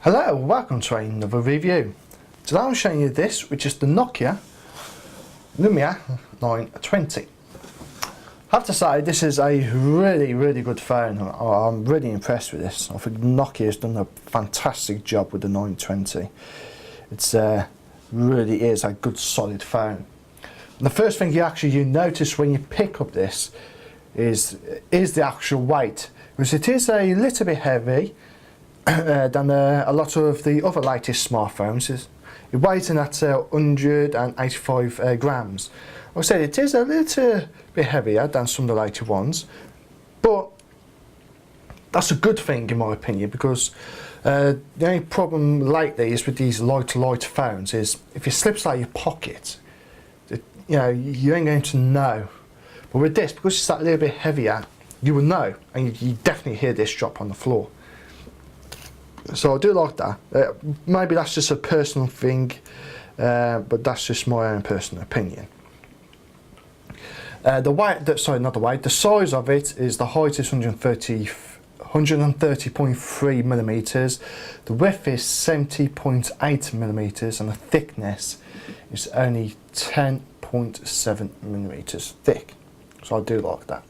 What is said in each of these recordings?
Hello, welcome to another review. Today I'm showing you this, which is the Nokia Lumia 920. I have to say, this is a really good phone. I'm really impressed with this. I think Nokia has done a fantastic job with the 920. It's really is a good solid phone. And the first thing you notice when you pick up this is the actual weight, because it is a little bit heavy than a lot of the other latest smartphones. It weighs in at 185 grams. Like I said, it is a little bit heavier than some of the later ones, but that's a good thing in my opinion, because the only problem lately is with these light phones is if it slips out of your pocket, you ain't going to know. But with this, because it's that little bit heavier, you will know, and you definitely hear this drop on the floor. So I do like that. Maybe that's just a personal thing, but that's just my own personal opinion. The size of it is, the height is 130.3 millimeters. The width is 70.8 millimeters, and the thickness is only 10.7 millimeters thick. So I do like that.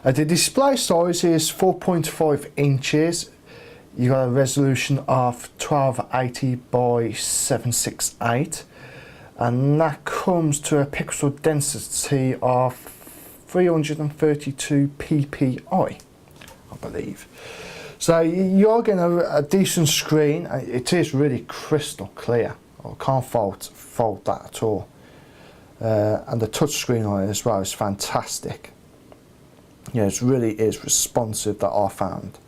The display size is 4.5 inches. You got a resolution of 1280 by 768, and that comes to a pixel density of 332 ppi, I believe. So you're getting a decent screen. It is really crystal clear. I can't fault that at all. And the touch screen on it as well is fantastic. Yeah, it really is responsive, that I found.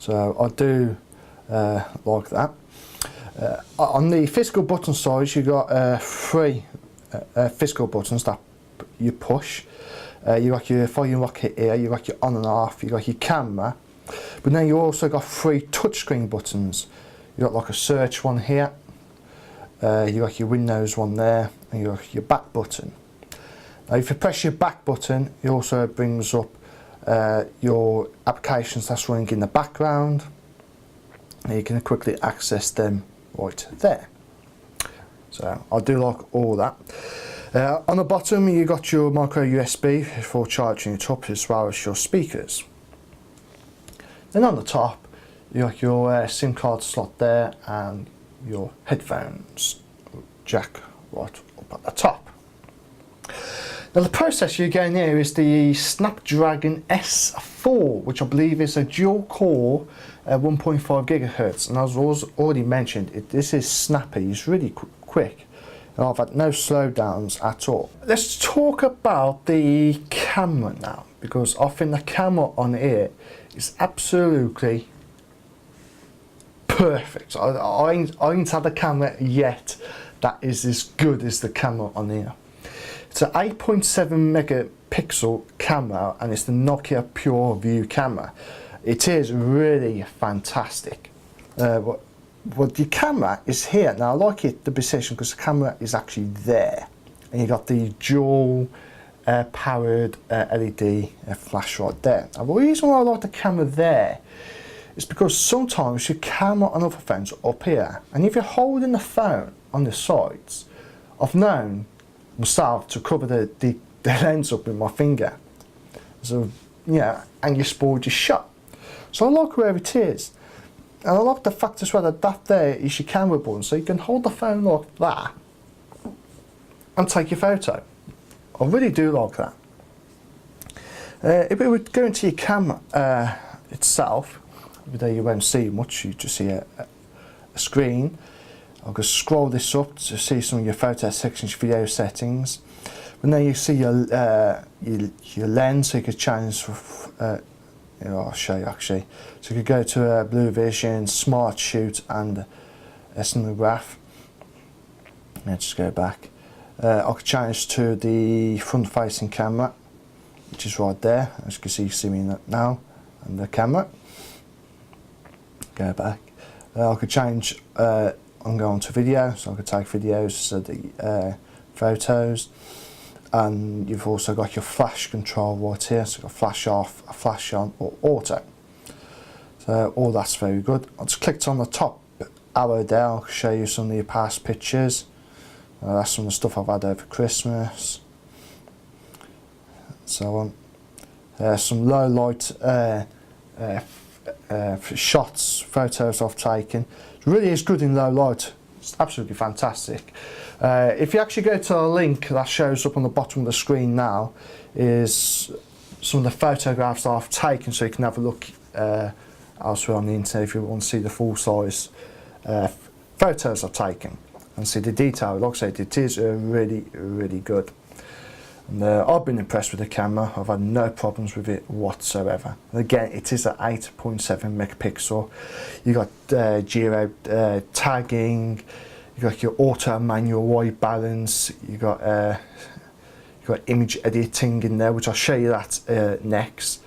So I do like that. On the physical button side, you got 3 physical buttons that you push. You got your volume rocker here, you got your on and off, you got your camera, but then you also got 3 touchscreen buttons. You got like a search one here, you got your Windows one there, and you got your back button. Now if you press your back button, it also brings up your applications that's running in the background, and you can quickly access them right there. So I do like all that. On the bottom you got your micro USB for charging it up, as well as your speakers. Then on the top you got your SIM card slot there, and your headphones jack right up at the top. Now the processor you're getting here is the Snapdragon S4, which I believe is a dual core 1.5 gigahertz, and as I was already mentioned, this is snappy, it's really quick, and I've had no slowdowns at all. Let's talk about the camera now, because I think the camera on here is absolutely perfect. I ain't had a camera yet that is as good as the camera on here. It's an 8.7 megapixel camera, and it's the Nokia PureView camera. It is really fantastic. But the camera is here. Now I like the position because the camera is actually there, and you got the dual powered LED flash right there. Now the reason why I like the camera there is because sometimes your camera on other phones are up here, and if you're holding the phone on the sides, I've known myself to cover the lens up with my finger, so and you spoiled your shot. So I like where it is, and I like the fact as well that there is your camera button, so you can hold the phone like that and take your photo. I really do like that. If we would go into your camera itself, there you won't see much, you just see a screen. I'll just scroll this up to see some of your photo sections, video settings. And then you see your lens, so you could change. I'll show you actually. So you could go to Blue Vision, Smart Shoot, and Cinemagraph. Let's just go back. I could change to the front-facing camera, which is right there. As you can see me now, and the camera. Go back. I could change. I'm going to video, so I could take videos, so the photos, and you've also got your flash control right here, so you've got flash off, flash on, or auto. So all that's very good. I just clicked on the top arrow there, I'll show you some of the past pictures. That's some of the stuff I've had over Christmas. So on. Some low light shots, photos I've taken. It really is good in low light. It's absolutely fantastic. If you actually go to the link that shows up on the bottom of the screen now, is some of the photographs that I've taken, so you can have a look elsewhere on the internet if you want to see the full size photos I've taken and see the detail. Like I said, it is really, really good. And I've been impressed with the camera. I've had no problems with it whatsoever. And again, it is at 8.7 megapixel. You got geo tagging. You got your auto manual white balance. You got image editing in there, which I'll show you that next.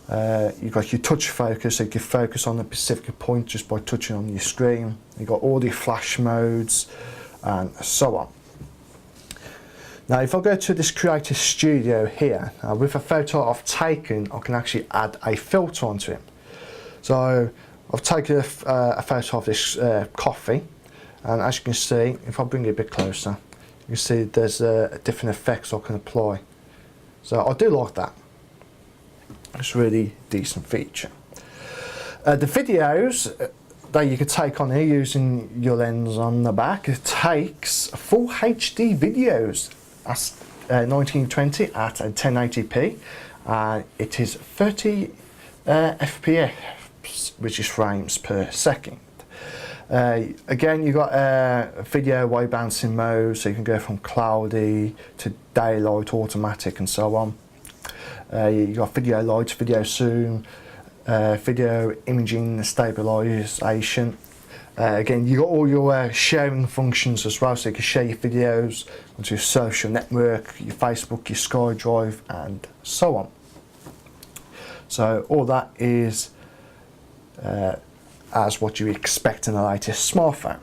You've got your touch focus, so you can focus on a specific point just by touching on your screen. You've got all the flash modes and so on. Now if I go to this Creator Studio here, with a photo I've taken, I can actually add a filter onto it. So I've taken a photo of this coffee, and as you can see, if I bring it a bit closer, you can see there's different effects I can apply. So I do like that. It's a really decent feature. The videos that you can take on here using your lens on the back, it takes full HD videos. That's 1920 at 1080p. It is 30 FPS, which is frames per second. Again, you've got video wide balancing mode, so you can go from cloudy to daylight, automatic, and so on. You've got video light, video zoom, video imaging stabilization. Again, you've got all your sharing functions as well, so you can share your videos onto your social network, your Facebook, your SkyDrive, and so on. So all that is as what you expect in the latest smartphone.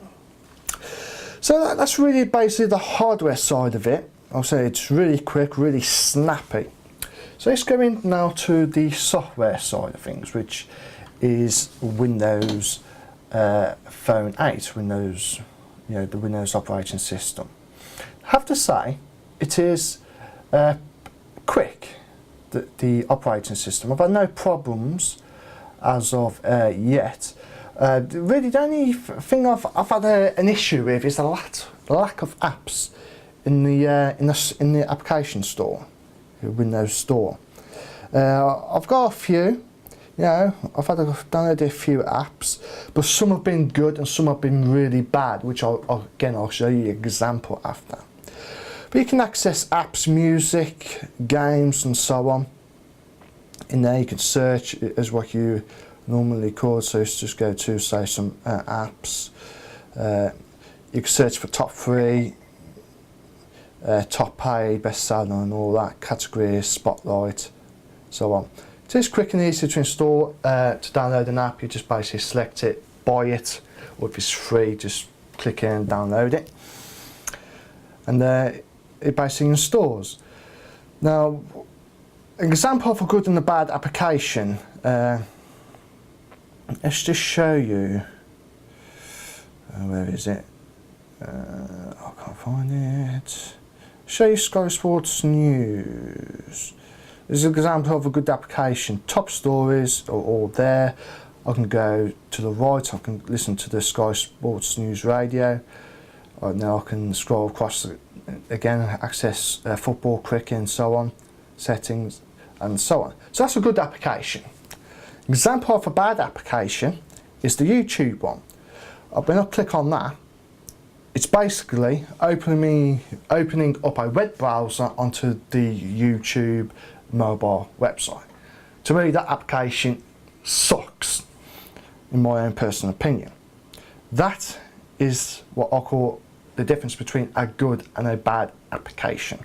So that's really basically the hardware side of it. I'll say it's really quick, really snappy. So let's go in now to the software side of things, which is Windows Phone 8, Windows, the Windows operating system. I have to say, it is quick, the operating system. I've had no problems as of yet. Really, the only thing I've had an issue with is the lack of apps in the application store, the Windows Store. I've got a few. I've downloaded a few apps, but some have been good and some have been really bad, which I'll show you an example after. But you can access apps, music, games, and so on. In there you can search as what you normally call, so let's just go to, say, some apps. You can search for top 3, top paid, bestseller, and all that, categories, spotlight, so on. It is quick and easy to install. To download an app, you just basically select it, buy it, or if it's free, just click in and download it. And it basically installs. Now, an example of a good and a bad application. Let's just show you. Where is it? I can't find it. Show you Sky Sports News. This is an example of a good application. Top stories are all there. I can go to the right, I can listen to the Sky Sports News radio. Now I can scroll across again, access football, cricket, and so on, settings, and so on. So that's a good application. Example of a bad application is the YouTube one. When I click on that, it's basically opening up a web browser onto the YouTube mobile website. To me, that application sucks, in my own personal opinion. That is what I call the difference between a good and a bad application.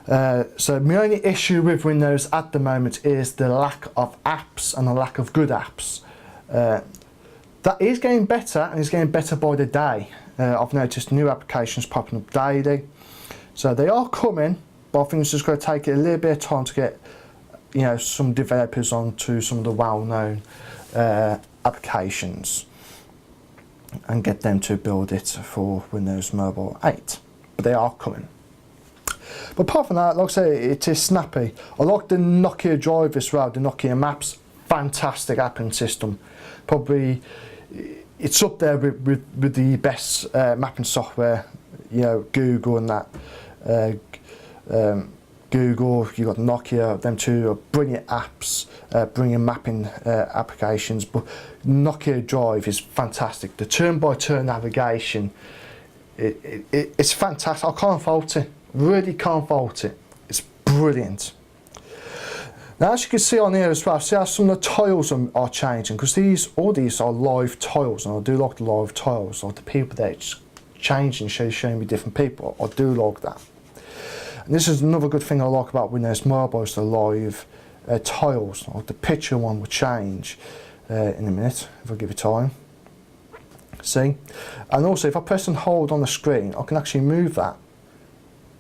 So my only issue with Windows at the moment is the lack of apps and the lack of good apps. That is getting better, and is getting better by the day. I've noticed new applications popping up daily. So they are coming, but I think it's just going to take it a little bit of time to get some developers onto some of the well-known applications. and get them to build it for Windows Mobile 8. But they are coming. But apart from that, like I say, it is snappy. I like the Nokia Drive as well, the Nokia Maps. Fantastic apping system. Probably it's up there with the best mapping software, you know, Google and that. Google, you've got Nokia, them two are brilliant apps, brilliant mapping applications, but Nokia Drive is fantastic. The turn-by-turn navigation, it's fantastic. I can't fault it, really can't fault it. It's brilliant. Now, as you can see on here as well, see how some of the tiles are changing, because all these are live tiles, and I do like the live tiles, like the people that changing, showing me different people. I do like that. And this is another good thing I like about Windows Mobile, is the live tiles. Like the picture one will change in a minute if I give it time. See? And also, if I press and hold on the screen, I can actually move that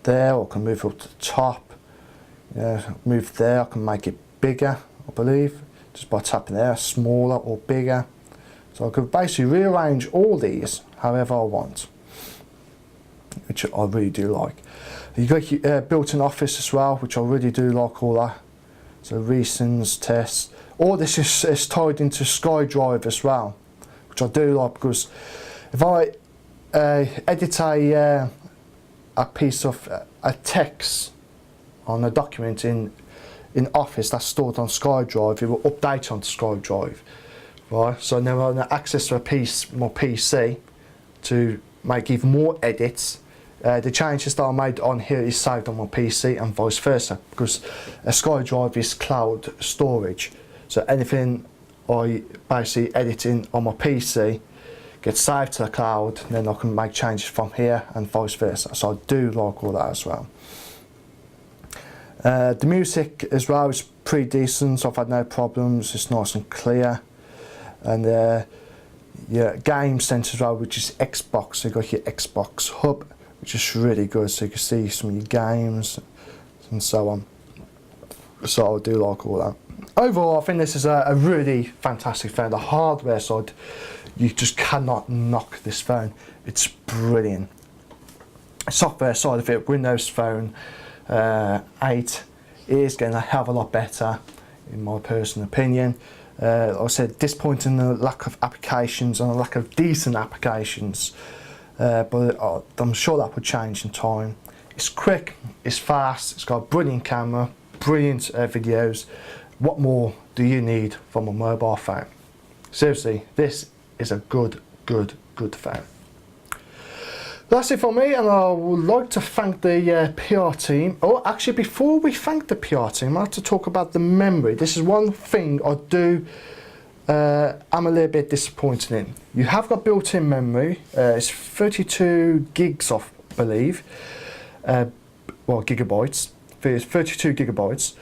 there, or I can move it up to the top. Move there, I can make it bigger, I believe, just by tapping there, smaller or bigger. So I could basically rearrange all these however I want, which I really do like. You've got your built-in office as well, which I really do like all that. So recents, tests, all this is tied into SkyDrive as well, which I do like, because if I edit a piece of a text on a document in Office that's stored on SkyDrive, it will update onto SkyDrive, right? So now I have access to my PC to make even more edits. The changes that I made on here is saved on my PC and vice versa, because SkyDrive is cloud storage. So anything I basically edit in on my PC gets saved to the cloud, and then I can make changes from here and vice versa. So I do like all that as well. The music as well is pretty decent, so I've had no problems. It's nice and clear. And yeah, game center as well, which is Xbox. So you've got your Xbox hub, which is really good, so you can see some of your games and so on. So I do like all that. Overall, I think this is a really fantastic phone. The hardware side, you just cannot knock this phone. It's brilliant. Software side of it, Windows Phone 8 is getting a hell of a lot better, in my personal opinion. Like I said, disappointing the lack of applications and the lack of decent applications, but I'm sure that would change in time. It's quick, it's fast, it's got a brilliant camera, brilliant videos. What more do you need from a mobile phone? Seriously, this is a good phone. That's it for me, and I would like to thank the PR team. Oh, actually, before we thank the PR team, I have to talk about the memory. This is one thing I do. I'm a little bit disappointed in. You have got built-in memory. It's 32 gigs, I believe. Well, gigabytes. It's 32 gigabytes,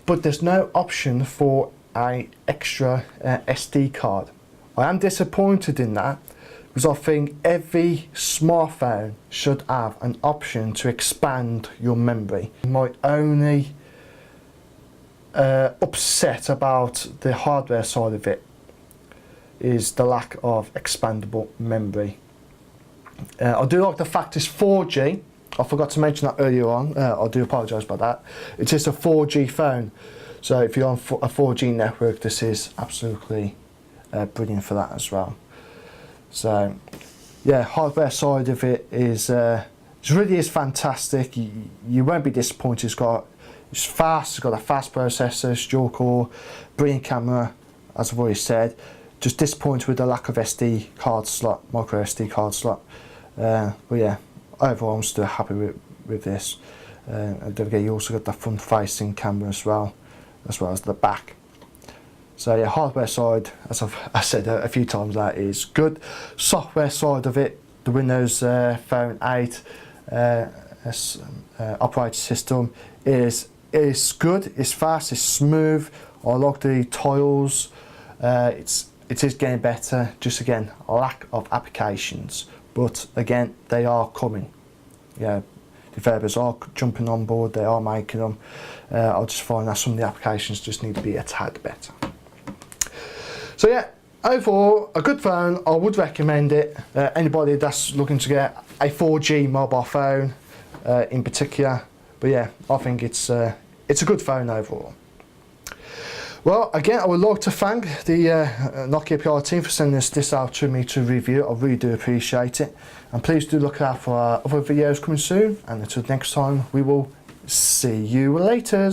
but there's no option for an extra SD card. I am disappointed in that, because I think every smartphone should have an option to expand your memory. My only upset about the hardware side of it is the lack of expandable memory. I do like the fact it's 4G. I forgot to mention that earlier on. I do apologise about that. It is a 4G phone, so if you're on a 4G network, this is absolutely brilliant for that as well. So yeah, hardware side of it is it really is fantastic. You won't be disappointed. It's fast, it's got a fast processor, it's dual core, brilliant camera, as I've already said. Just disappointed with the lack of SD card slot, micro SD card slot. But yeah, overall I'm still happy with this. And don't forget, you also got the front facing camera as well as the back. So yeah, hardware side, as I said a few times, that is good. Software side of it, the Windows Phone 8 operating system is good, it's fast, it's smooth. I like the tiles. It is getting better. Just again, a lack of applications, but again, they are coming. Yeah, developers are jumping on board. They are making them. I just find that some of the applications just need to be a tad better. So yeah, overall, a good phone. I would recommend it. Anybody that's looking to get a 4G mobile phone in particular. But yeah, I think it's a good phone overall. Well, again, I would like to thank the Nokia PR team for sending this out to me to review. I really do appreciate it. And please do look out for our other videos coming soon. And until next time, we will see you later.